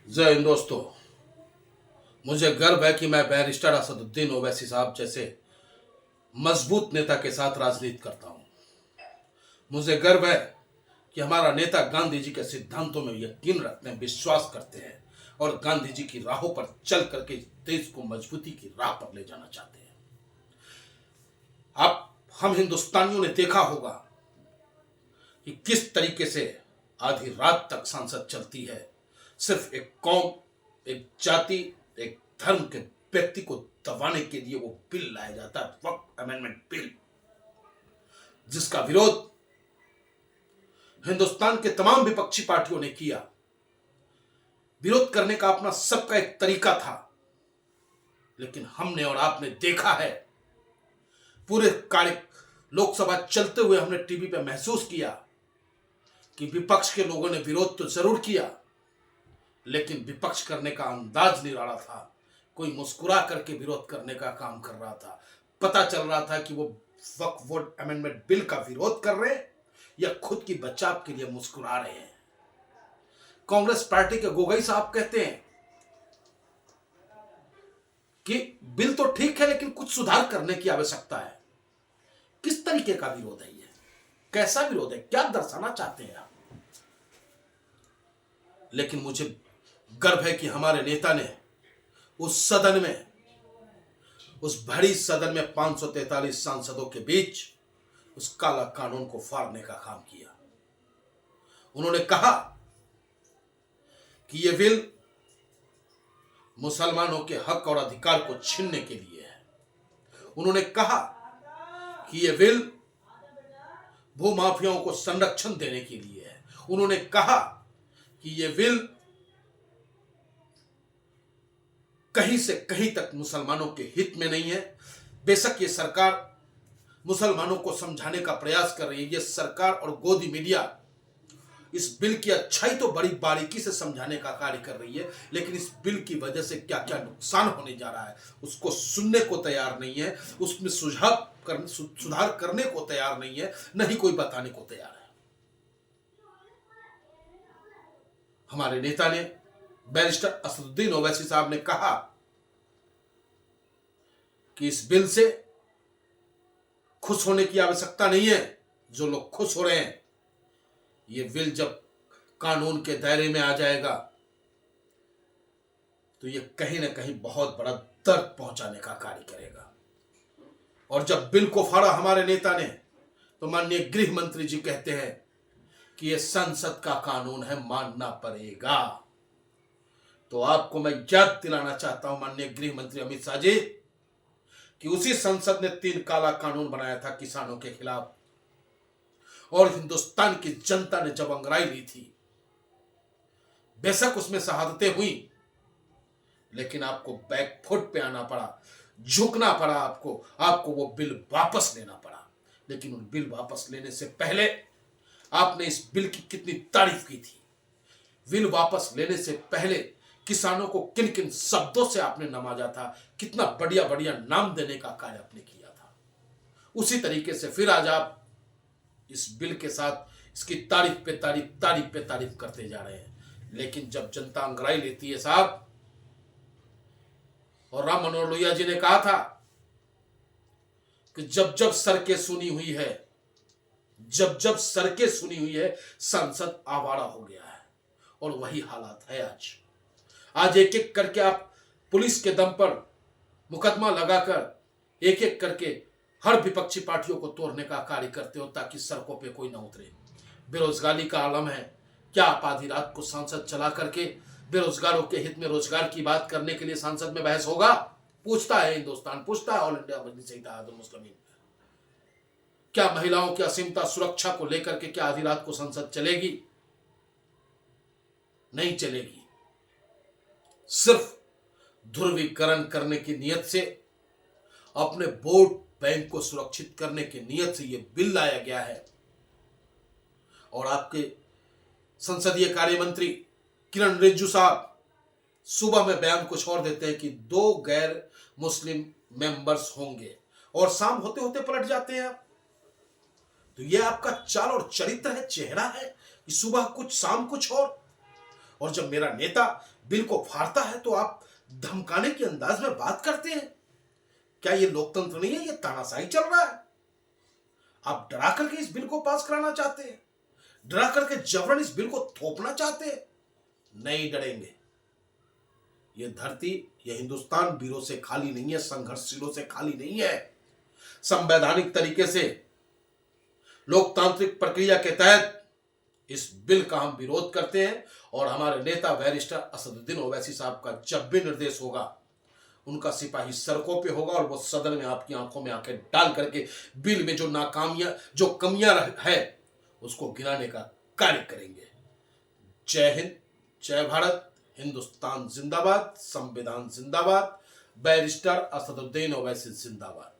जय हिंद दोस्तों। मुझे गर्व है कि मैं बैरिस्टर असदुद्दीन ओवैसी साहब जैसे मजबूत नेता के साथ राजनीति करता हूं। मुझे गर्व है कि हमारा नेता गांधी जी के सिद्धांतों में यकीन रखते हैं, विश्वास करते हैं और गांधी जी की राहों पर चल करके देश को मजबूती की राह पर ले जाना चाहते हैं। अब हम हिंदुस्तानियों ने देखा होगा कि किस तरीके से आधी रात तक संसद चलती है। सिर्फ एक कौम, एक जाति, एक धर्म के व्यक्ति को दबाने के लिए वो बिल लाया जाता है, वक्फ अमेंडमेंट बिल, जिसका विरोध हिंदुस्तान के तमाम विपक्षी पार्टियों ने किया। विरोध करने का अपना सबका एक तरीका था, लेकिन हमने और आपने देखा है पूरे कार्य लोकसभा चलते हुए हमने टीवी पे महसूस किया कि विपक्ष के लोगों ने विरोध तो जरूर किया, लेकिन विपक्ष करने का अंदाज निराला था। कोई मुस्कुरा करके विरोध करने का काम कर रहा था। पता चल रहा था कि वो वक्फ अमेंडमेंट बिल का विरोध कर रहे हैं या खुद की बचाव के लिए मुस्कुरा रहे हैं। कांग्रेस पार्टी के गोगोई साहब कहते हैं कि बिल तो ठीक है, लेकिन कुछ सुधार करने की आवश्यकता है। किस तरीके का विरोध है ये? कैसा विरोध है? क्या दर्शाना चाहते हैं आप? लेकिन मुझे गर्व है कि हमारे नेता ने उस सदन में, उस बड़ी सदन में 543 सांसदों के बीच उस काला कानून को फाड़ने का काम किया। उन्होंने कहा कि यह बिल मुसलमानों के हक और अधिकार को छीनने के लिए है। उन्होंने कहा कि यह बिल भूमाफियाओं को संरक्षण देने के लिए है। उन्होंने कहा कि यह बिल कहीं से कहीं तक मुसलमानों के हित में नहीं है। बेशक ये सरकार मुसलमानों को समझाने का प्रयास कर रही है, ये सरकार और गोदी मीडिया इस बिल की अच्छाई तो बड़ी बारीकी से समझाने का कार्य कर रही है, लेकिन इस बिल की वजह से क्या क्या नुकसान होने जा रहा है उसको सुनने को तैयार नहीं है, उसमें सुधार करने को तैयार नहीं है, न ही कोई बताने को तैयार है। हमारे नेता ने, बैरिस्टर असदुद्दीन ओवैसी साहब ने कहा कि इस बिल से खुश होने की आवश्यकता नहीं है। जो लोग खुश हो रहे हैं, ये बिल जब कानून के दायरे में आ जाएगा तो ये कहीं ना कहीं बहुत बड़ा दर्द पहुंचाने का कार्य करेगा। और जब बिल को फाड़ा हमारे नेता ने, तो माननीय गृह मंत्री जी कहते हैं कि ये संसद का कानून है, मानना पड़ेगा। तो आपको मैं याद दिलाना चाहता हूं माननीय गृह मंत्री अमित शाह जी कि उसी संसद ने 3 काला कानून बनाया था किसानों के खिलाफ, और हिंदुस्तान की जनता ने जब अंगड़ाई ली थी, बेशक उसमें शहादतें हुई, लेकिन आपको बैकफुट पे आना पड़ा, झुकना पड़ा, आपको वो बिल वापस लेना पड़ा। लेकिन उन बिल वापस लेने से पहले आपने इस बिल की कितनी तारीफ की थी। बिल वापस लेने से पहले किसानों को किन किन शब्दों से आपने नवाजा था, कितना बढ़िया बढ़िया नाम देने का कार्य आपने किया था। उसी तरीके से फिर आज आप इस बिल के साथ इसकी तारीफ पे तारीफ करते जा रहे हैं। लेकिन जब जनता अंगड़ाई लेती है साहब, और राम मनोहर लोहिया जी ने कहा था कि जब जब सड़कें सुनी हुई है, जब जब सड़कें सुनी हुई है, संसद आवारा हो गया है। और वही हालात है आज एक एक करके आप पुलिस के दम पर मुकदमा लगाकर एक एक करके हर विपक्षी पार्टियों को तोड़ने का कार्य करते हो ताकि सड़कों पे कोई ना उतरे। बेरोजगारी का आलम है, क्या आप आधी रात को सांसद चला करके बेरोजगारों के हित में रोजगार की बात करने के लिए सांसद में बहस होगा? पूछता है हिंदुस्तान, पूछता है ऑल इंडिया मजलिस इत्तेहादुल मुस्लिमीन। क्या महिलाओं की असीमता सुरक्षा को लेकर के क्या आधी रात को संसद चलेगी? नहीं चलेगी। सिर्फ ध्रुवीकरण करने की नियत से, अपने वोट बैंक को सुरक्षित करने की नियत से यह बिल लाया गया है। और आपके संसदीय कार्य मंत्री किरण रिजिजू साहब सुबह में बयान कुछ और देते हैं कि 2 गैर मुस्लिम मेंबर्स होंगे, और शाम होते होते पलट जाते हैं आप। तो यह आपका चाल और चरित्र है, चेहरा है कि सुबह कुछ शाम कुछ और। और जब मेरा नेता बिल को फाड़ता है तो आप धमकाने के अंदाज में बात करते हैं। क्या ये लोकतंत्र नहीं है, ये तानाशाही चल रहा है? आप डरा करके इस बिल को पास कराना चाहते हैं, डरा करके जबरन इस बिल को थोपना चाहते हैं। नहीं डरेंगे। ये धरती, ये हिंदुस्तान वीरों से खाली नहीं है, संघर्षशीलों से खाली नहीं है। संवैधानिक तरीके से लोकतांत्रिक प्रक्रिया के तहत इस बिल का हम विरोध करते हैं और हमारे नेता बैरिस्टर असदुद्दीन ओवैसी साहब का जब भी निर्देश होगा, उनका सिपाही सड़कों पे होगा और वो सदन में आपकी आंखों में आंखें डाल करके बिल में जो नाकामियां, जो कमियां है, उसको गिराने का कार्य करेंगे। जय हिंद, जय भारत, हिंदुस्तान जिंदाबाद, संविधान जिंदाबाद, बैरिस्टर असदुद्दीन ओवैसी जिंदाबाद।